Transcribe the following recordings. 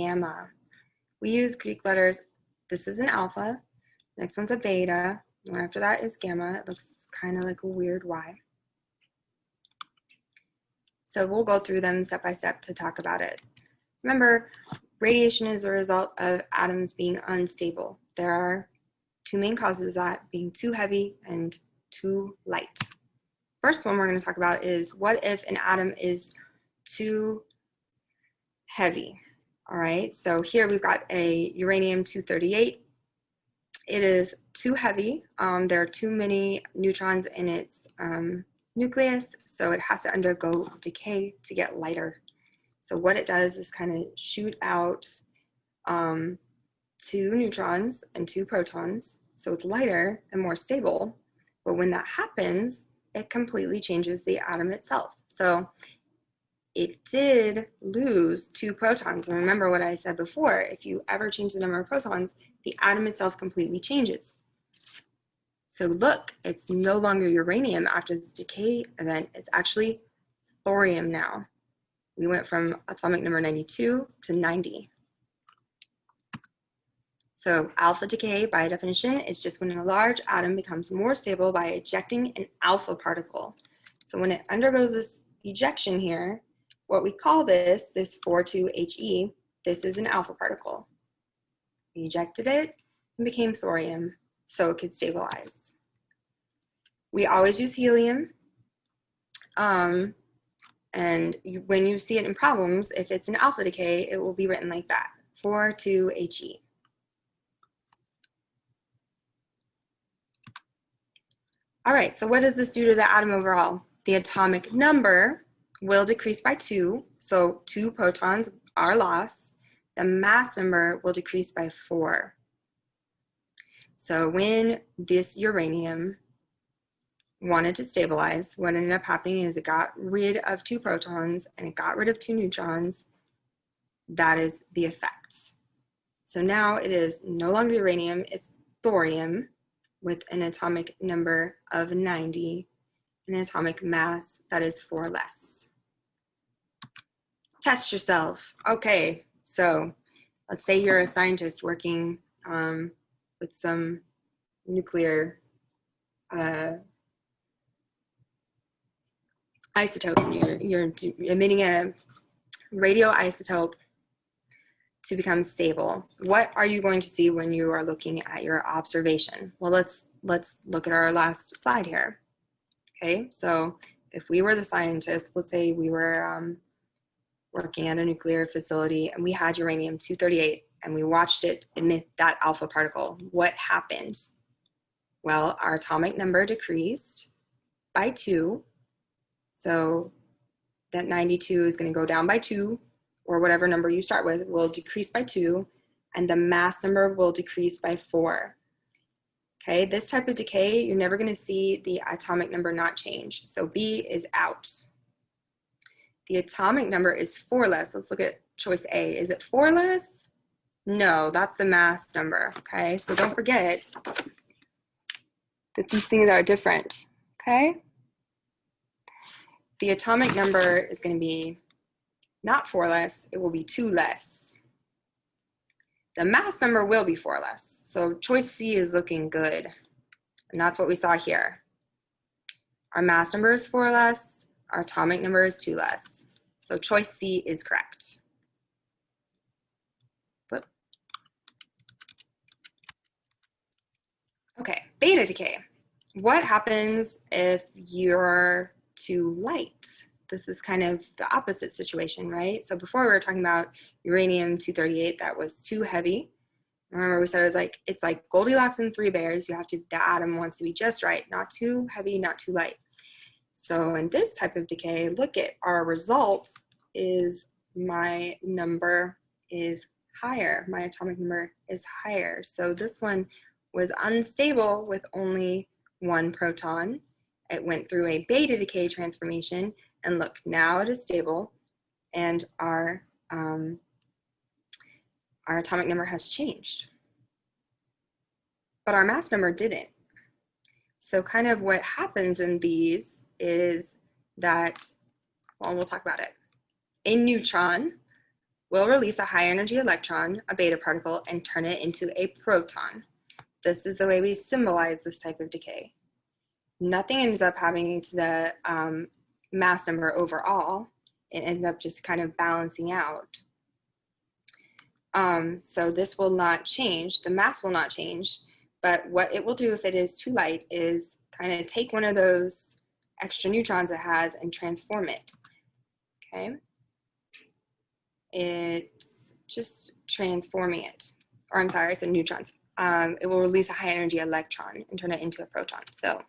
gamma. We use Greek letters. This is an alpha, next one's a beta, and after that is gamma. It looks kind of like a weird Y. So we'll go through them step by step to talk about it. Remember, radiation is a result of atoms being unstable. There are two main causes of that, being too heavy and too light. First one we're going to talk about is what if an atom is too heavy? All right, so here we've got a uranium-238. It is too heavy. There are too many neutrons in its nucleus, so it has to undergo decay to get lighter. So what it does is kind of shoot out 2 neutrons and 2 protons, so it's lighter and more stable. But when that happens, it completely changes the atom itself. So it did lose 2 protons. And remember what I said before, if you ever change the number of protons, the atom itself completely changes. So look, it's no longer uranium after this decay event, it's actually thorium now. We went from atomic number 92 to 90. So alpha decay, by definition, is just when a large atom becomes more stable by ejecting an alpha particle. So when it undergoes this ejection here, what we call this 4,2-He, this is an alpha particle. We ejected it and became thorium, so it could stabilize. We always use helium, and when you see it in problems, if it's an alpha decay, it will be written like that, 4,2-He. All right, so what does this do to the atom overall? The atomic number will decrease by 2, so 2 protons are lost. The mass number will decrease by 4. So when this uranium wanted to stabilize, what ended up happening is it got rid of 2 protons and it got rid of 2 neutrons. That is the effect. So now it is no longer uranium, it's thorium with an atomic number of 90, an atomic mass that is 4 less. Test yourself. Okay, so let's say you're a scientist working with some nuclear isotopes, and you're emitting a radioisotope to become stable. What are you going to see when you are looking at your observation? Well, let's look at our last slide here. Okay, so if we were the scientist, let's say we were working at a nuclear facility and we had uranium-238 and we watched it emit that alpha particle, what happened? Well, our atomic number decreased by 2. So that 92 is going to go down by 2, or whatever number you start with will decrease by 2, and the mass number will decrease by 4. Okay, this type of decay, you're never going to see the atomic number not change. So B is out. The atomic number is 4 less. Let's look at choice A. Is it 4 less? No, that's the mass number. Okay, so don't forget that these things are different. Okay? The atomic number is going to be not 4 less, it will be 2 less. The mass number will be 4 less. So choice C is looking good. And that's what we saw here. Our mass number is 4 less, our atomic number is 2 less. So choice C is correct. Whoop. Okay, beta decay. What happens if you're too light? This is kind of the opposite situation, right? So before we were talking about uranium-238 that was too heavy. Remember we said it's like Goldilocks and 3 bears. The atom wants to be just right, not too heavy, not too light. So in this type of decay, look at our results is my number is higher. My atomic number is higher. So this one was unstable with only 1 proton. It went through a beta decay transformation, and look, now it is stable, and our atomic number has changed. But our mass number didn't. So kind of what happens in these is that, well, we'll talk about it. A neutron will release a high energy electron, a beta particle, and turn it into a proton. This is the way we symbolize this type of decay. Nothing ends up happening to the mass number overall. It ends up just kind of balancing out. So this will not change, the mass will not change, but what it will do if it is too light is kind of take one of those extra neutrons it has and transform it, okay? It's just transforming it, or I'm sorry, I said neutrons. It will release a high energy electron and turn it into a proton. So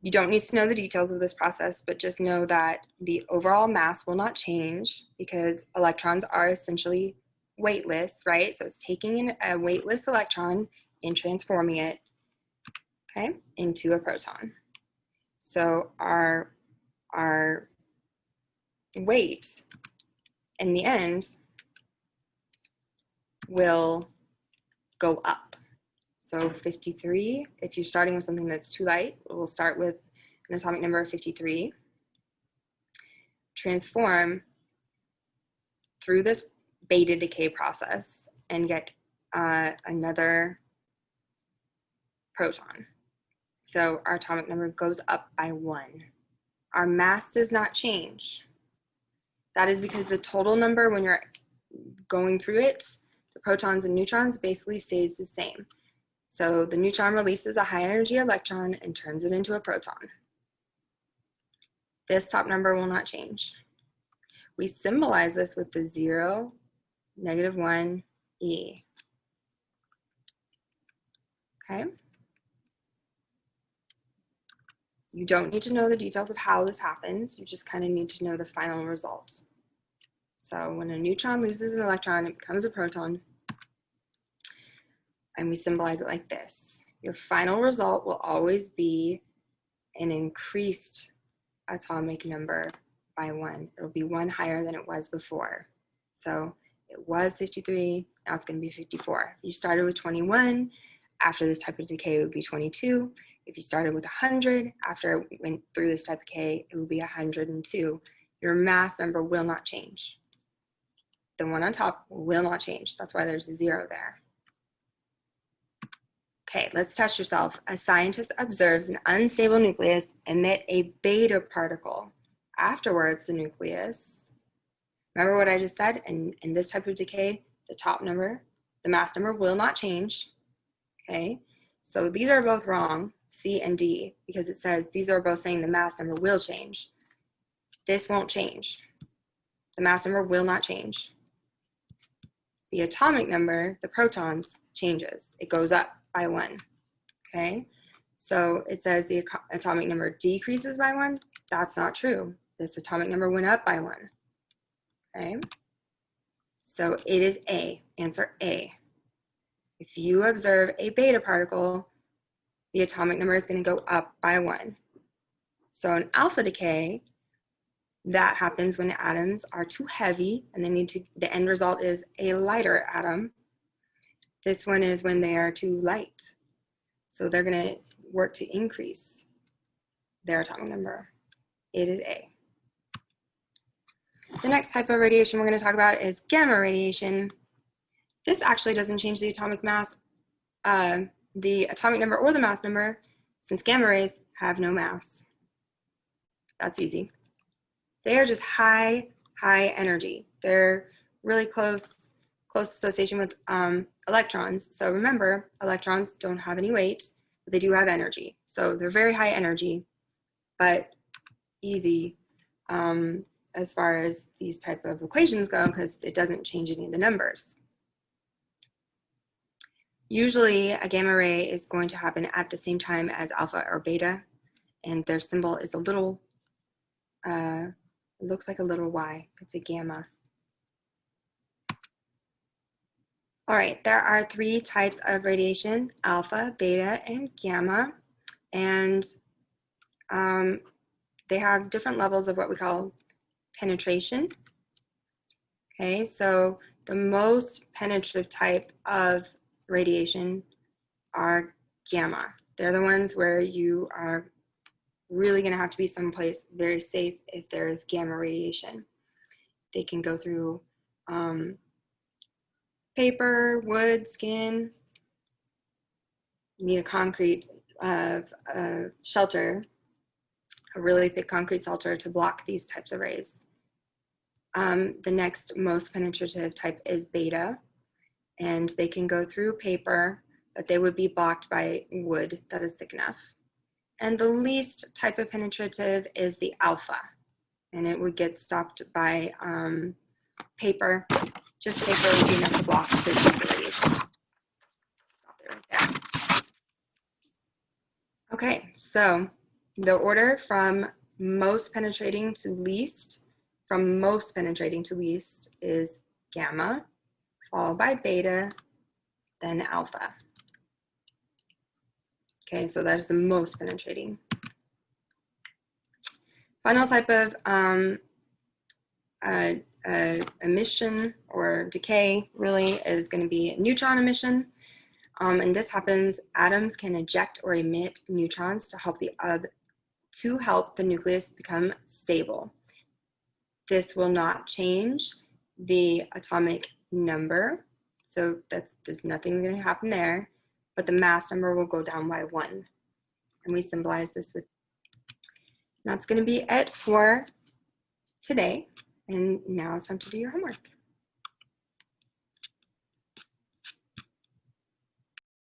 you don't need to know the details of this process, but just know that the overall mass will not change because electrons are essentially weightless, right? So it's taking a weightless electron and transforming it, okay, into a proton. So our weight in the end will go up. So 53, if you're starting with something that's too light, we'll start with an atomic number of 53. Transform through this beta decay process and get another proton. So our atomic number goes up by 1. Our mass does not change. That is because the total number when you're going through it, the protons and neutrons basically stays the same. So the neutron releases a high energy electron and turns it into a proton. This top number will not change. We symbolize this with the 0, -1, E. Okay? You don't need to know the details of how this happens. You just kind of need to know the final result. So when a neutron loses an electron, it becomes a proton. And we symbolize it like this. Your final result will always be an increased atomic number by 1. It'll be 1 higher than it was before. So it was 53, now it's going to be 54. If you started with 21, after this type of decay, it would be 22. If you started with 100, after it went through this type of decay, it would be 102. Your mass number will not change. The one on top will not change. That's why there's a 0 there. Okay, let's test yourself. A scientist observes an unstable nucleus emit a beta particle. Afterwards, the nucleus, remember what I just said? In this type of decay, the top number, the mass number will not change. Okay, so these are both wrong, C and D, because it says these are both saying the mass number will change. This won't change. The mass number will not change. The atomic number, the protons, changes. It goes up by 1, okay? So it says the atomic number decreases by 1. That's not true. This atomic number went up by 1, okay? So it is A, answer A. If you observe a beta particle, the atomic number is going to go up by 1. So in alpha decay, that happens when atoms are too heavy and they need to, the end result is a lighter atom. This one is when they are too light. So they're going to work to increase their atomic number. It is A. The next type of radiation we're going to talk about is gamma radiation. This actually doesn't change the atomic mass, the atomic number or the mass number, since gamma rays have no mass. That's easy. They are just high energy. They're really close association with electrons. So remember, electrons don't have any weight, but they do have energy. So they're very high energy, but easy as far as these type of equations go, because it doesn't change any of the numbers. Usually a gamma ray is going to happen at the same time as alpha or beta, and their symbol is a little, it looks like a little Y. It's a gamma. All right, there are 3 types of radiation: alpha, beta, and gamma, and they have different levels of what we call penetration. Okay, so the most penetrative type of radiation are gamma. They're the ones where you are really going to have to be someplace very safe if there is gamma radiation. They can go through paper, wood, skin. You need a concrete shelter, a really thick concrete shelter to block these types of rays. The next most penetrative type is beta, and they can go through paper, but they would be blocked by wood that is thick enough. And the least type of penetrative is the alpha, and it would get stopped by paper. Just paper would be enough to block this radiation. Stop it right there. Okay, so the order from most penetrating to least, is gamma, followed by beta, then alpha. Okay, so that's the most penetrating. Final type of emission or decay really is going to be neutron emission. And this happens, atoms can eject or emit neutrons to help the nucleus become stable. This will not change the atomic number, so there's nothing going to happen there, but the mass number will go down by 1. And we symbolize this with, that's going to be it for today. And now it's time to do your homework.